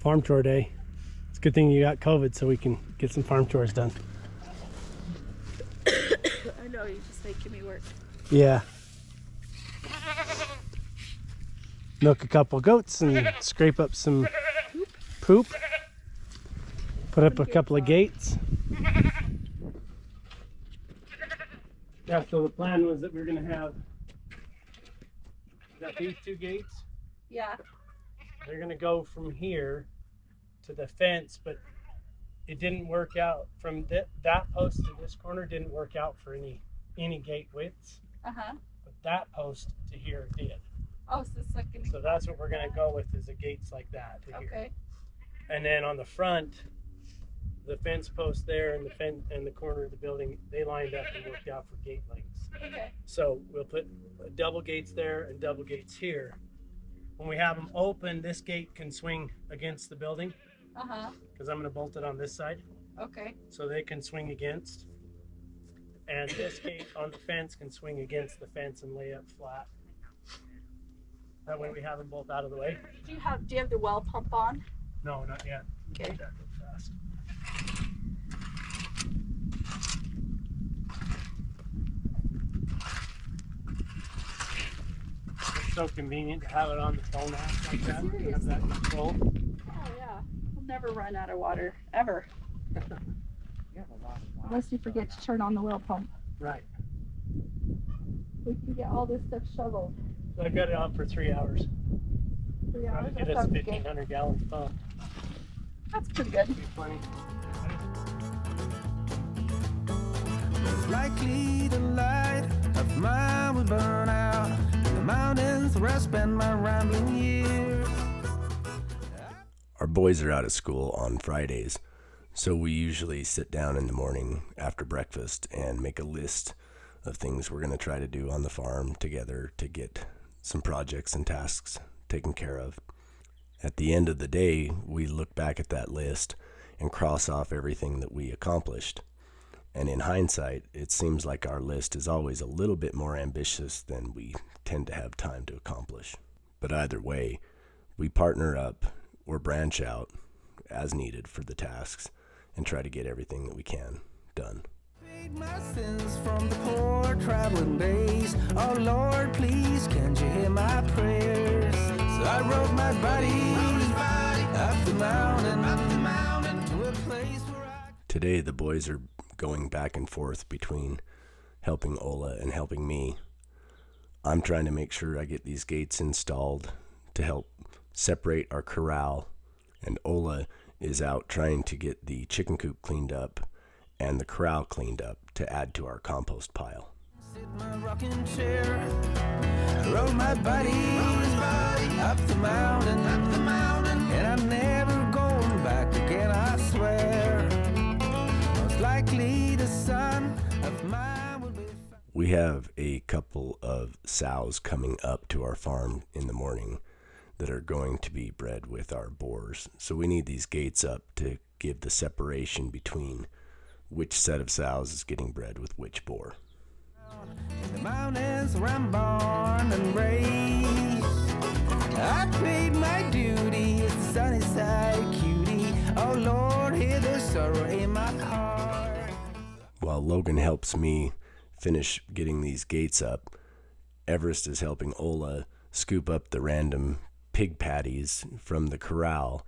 farm chore day. It's a good thing you got COVID so we can get some farm chores done. I know, you're just making me work. Yeah. Milk a couple goats and scrape up some poop. Put up a couple of gates. Yeah, so the plan was that we were going to have these two gates. Yeah. They're going to go from here to the fence, but it didn't work out from that post to this corner. Didn't work out for any gate widths. But that post to here did. Oh, so it's like so that's what we're going to go with, is the gates like that to here. Okay. And then on the front, the fence post there and the fence and the corner of the building, they lined up and worked out for gate lengths. Okay. So we'll put double gates there and double gates here. When we have them open, this gate can swing against the building. Because I'm going to bolt it on this side. Okay. So they can swing against. And this gate on the fence can swing against the fence and lay up flat. That way we have them both out of the way. Do you have the well pump on? No, not yet. Okay. That goes fast. It's so convenient to have it on the phone app like that. Seriously? Have that control. Oh yeah. We'll never run out of water, ever. Unless you forget to turn on the well pump. Right. We can get all this stuff shoveled. So I've got it on for 3 hours. 3 hours? Get That us sounds good. 1,500 gallons pump. That's pretty good. Be plenty. Likely the light of mine will burn out in the mountains where I spend my rambling years. Our boys are out of school on Fridays, so we usually sit down in the morning after breakfast and make a list of things we're going to try to do on the farm together to get some projects and tasks taken care of. At the end of the day, we look back at that list and cross off everything that we accomplished. And in hindsight, it seems like our list is always a little bit more ambitious than we tend to have time to accomplish. But either way, we partner up or branch out as needed for the tasks and try to get everything that we can done. Paid my sins from the poor traveling days. Oh Lord, please, can you hear my prayers? So I rode my body up the mountain to a place where I... Today, the boys are going back and forth between helping Ola and helping me. I'm trying to make sure I get these gates installed to help separate our corral, and Ola is out trying to get the chicken coop cleaned up and the corral cleaned up to add to our compost pile. Sit in my rocking chair, I rode my body up the mountain, and I'm never going back again, I swear. Most likely the son of mine will be... We have a couple of sows coming up to our farm in the morning that are going to be bred with our boars. So we need these gates up to give the separation between which set of sows is getting bred with which boar. In the mountains where I'm born and raised, I paid my duty as the sunny side cutie. Oh Lord, hear the sorrow in my heart. While Logan helps me finish getting these gates up, Everest is helping Ola scoop up the random pig patties from the corral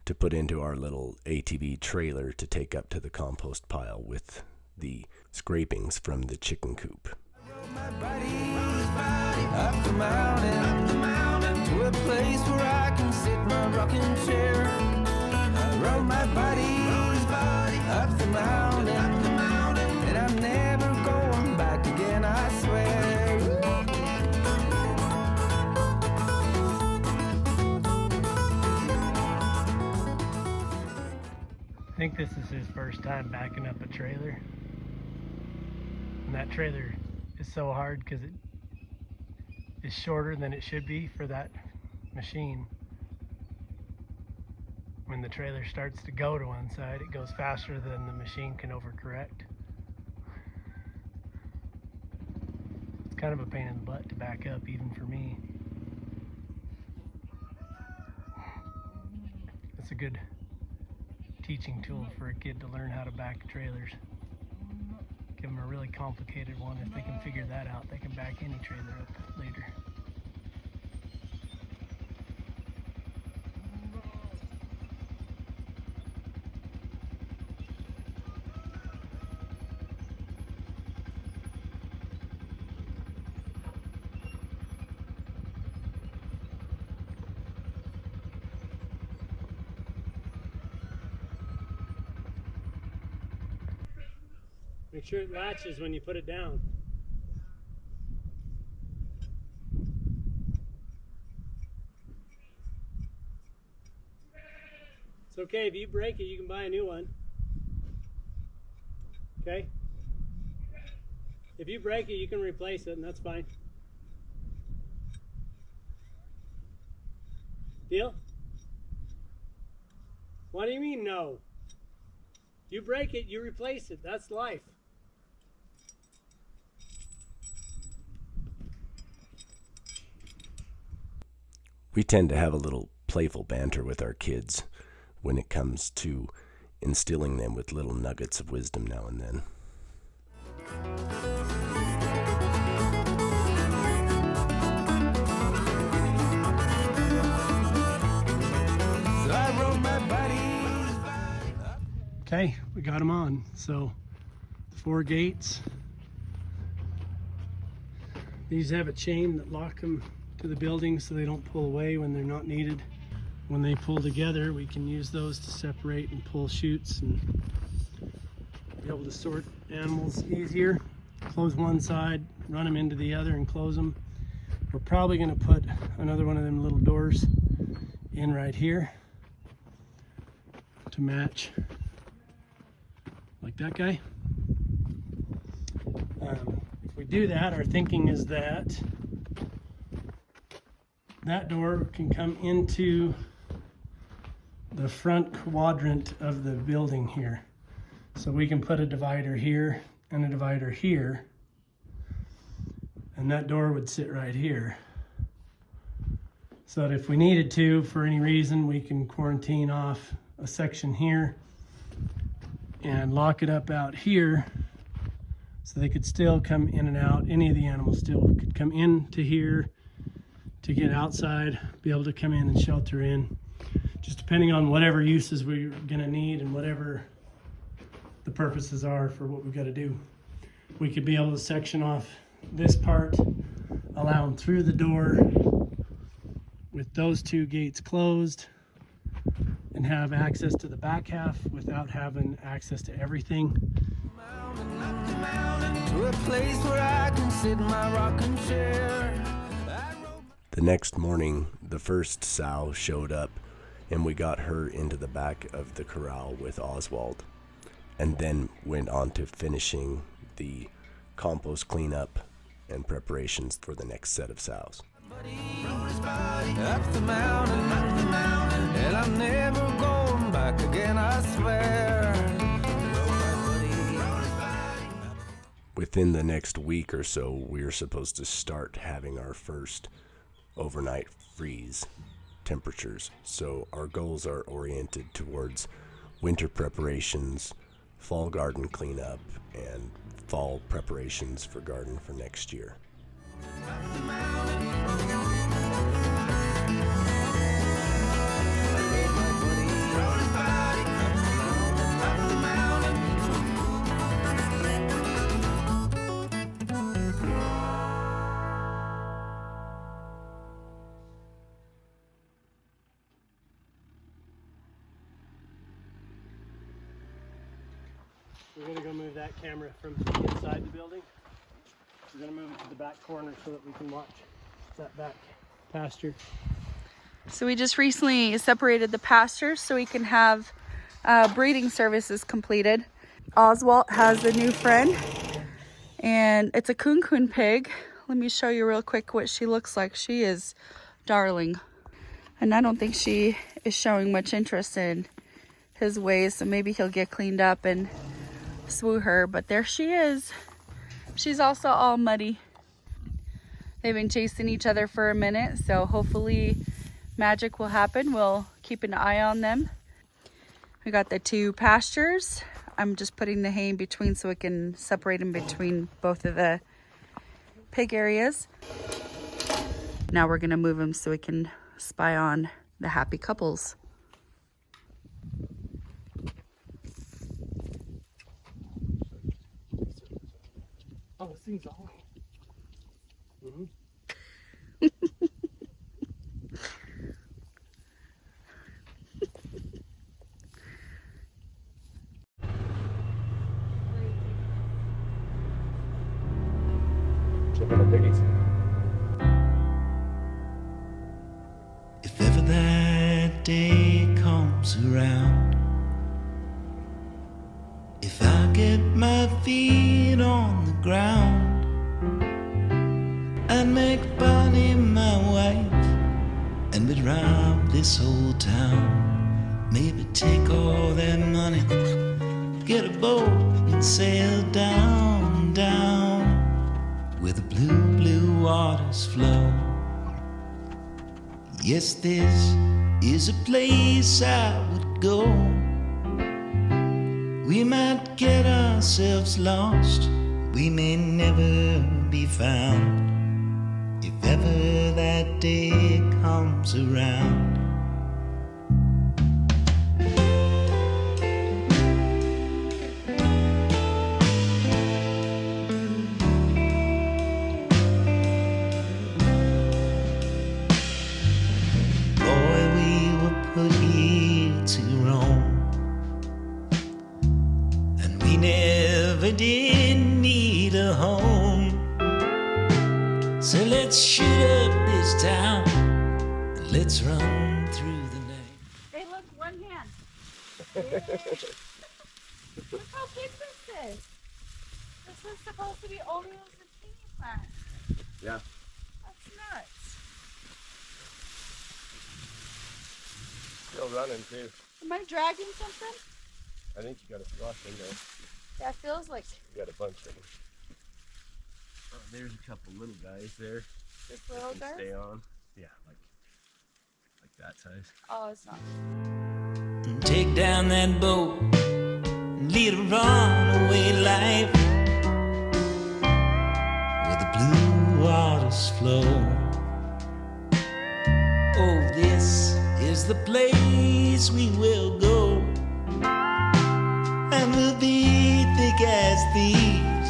to put into our little ATV trailer to take up to the compost pile with the scrapings from the chicken coop. My body up the mountain to a place where I can sit in my rocking chair. I rode my body up the mountain, and I'm never going back again, I swear. I think this is his first time backing up a trailer. And that trailer is so hard because it is shorter than it should be for that machine. When the trailer starts to go to one side, it goes faster than the machine can overcorrect. It's kind of a pain in the butt to back up, even for me. It's a good teaching tool for a kid to learn how to back trailers. Give them a really complicated one. If they can figure that out, they can back any trailer up later. Make sure it latches when you put it down. It's okay, if you break it, you can buy a new one. Okay? If you break it, you can replace it, and that's fine. Deal? What do you mean, no? You break it, you replace it. That's life. We tend to have a little playful banter with our kids when it comes to instilling them with little nuggets of wisdom now and then. Okay, we got them on. So 4 gates. These have a chain that lock them to the building so they don't pull away when they're not needed. When they pull together, we can use those to separate and pull chutes and be able to sort animals easier. Close one side, run them into the other and close them. We're probably going to put another one of them little doors in right here to match, like that guy. If we do that, our thinking is that door can come into the front quadrant of the building here. So we can put a divider here and a divider here, and that door would sit right here. So that if we needed to, for any reason, we can quarantine off a section here and lock it up out here so they could still come in and out. Any of the animals still could come into here to get outside, be able to come in and shelter in, just depending on whatever uses we're gonna need and whatever the purposes are for what we've got to do. We could be able to section off this part, allow them through the door with those 2 gates closed, and have access to the back half without having access to everything. To a place where I can sit in my rocking chair. The next morning, the first sow showed up, and we got her into the back of the corral with Oswald, and then went on to finishing the compost cleanup and preparations for the next set of sows. Up the mountain, and I'm never going back again, I swear. Within the next week or so, we're supposed to start having our first overnight freeze temperatures. So our goals are oriented towards winter preparations, fall garden cleanup, and fall preparations for garden for next year. We're gonna go move that camera from inside the building. We're gonna move it to the back corner so that we can watch that back pasture. So we just recently separated the pastures so we can have breeding services completed. Oswald has a new friend, and it's a coon pig. Let me show you real quick what she looks like. She is darling, and I don't think she is showing much interest in his ways, so maybe he'll get cleaned up and swoo her, but there she is. She's also all muddy. They've been chasing each other for a minute, so hopefully magic will happen. We'll keep an eye on them. We got the 2 pastures. I'm just putting the hay in between so we can separate them between both of the pig areas. Now we're gonna move them so we can spy on the happy couples. Oh, this thing's all. Mm-hmm. If ever that day comes around, if I get my feet on the ground, I'd make Bonnie my wife, and we'd rob this whole town. Maybe take all that money, get a boat and sail down, down, where the blue, blue waters flow. Yes, this is a place I would go. We might get ourselves lost, we may never be found, if ever that day comes around. Didn't need a home, so let's shoot up this town and let's run through the night. Hey, look, one hand. Look how big this is. This is supposed to be only a zucchini plant. Yeah. That's nuts. Still running too. Am I dragging something? I think you got a flush in there. Yeah, it feels like You got a bunch of them. Oh, there's a couple little guys there. this little guy. Stay on. Yeah, like that size. Oh, it's not. Take down that boat and lead a runaway life where the blue waters flow. Oh, this is the place we will go, and we'll be thick as thieves,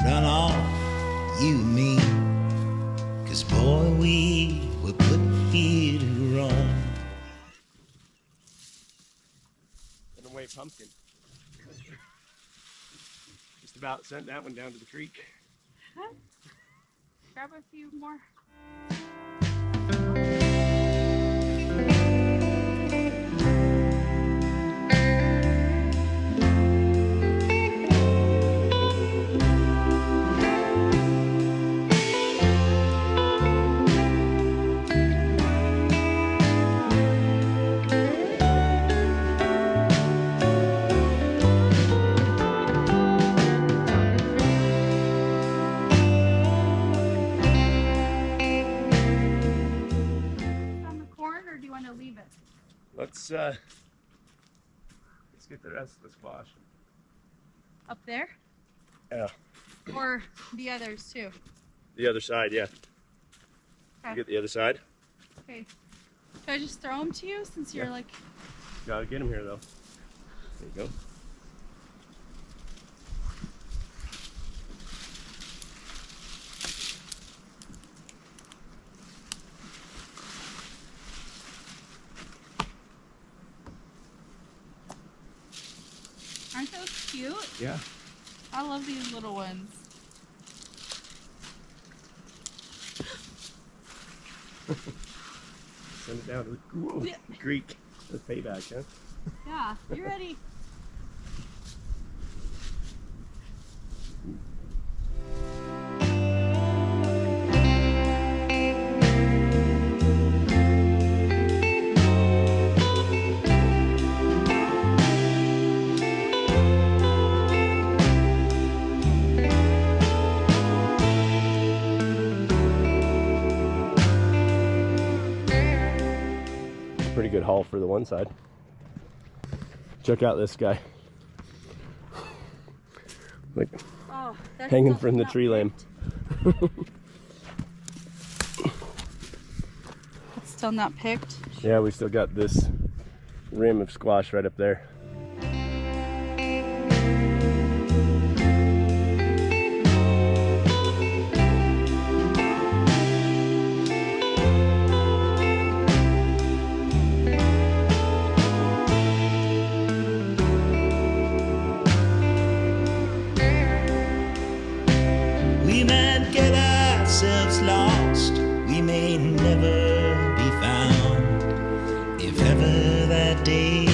run off, you and me, 'cause boy, we were put here to roam. Put away pumpkin. Just about sent that one down to the creek. Huh? Grab a few more. Let's get the rest of the squash. Up there? Yeah. Or the others too? The other side, yeah. Okay. You get the other side? Okay. Should I just throw them to you since you're like... Gotta get them here though. There you go. Aren't those cute? Yeah. I love these little ones. Send it down to the creek. The payback, huh? Yeah, you ready? Pretty good haul for the one side. Check out this guy. Like Oh, that's hanging still from the not tree limb. It's still not picked. Yeah, we still got this rim of squash right up there. We might get ourselves lost, we may never be found. If ever that day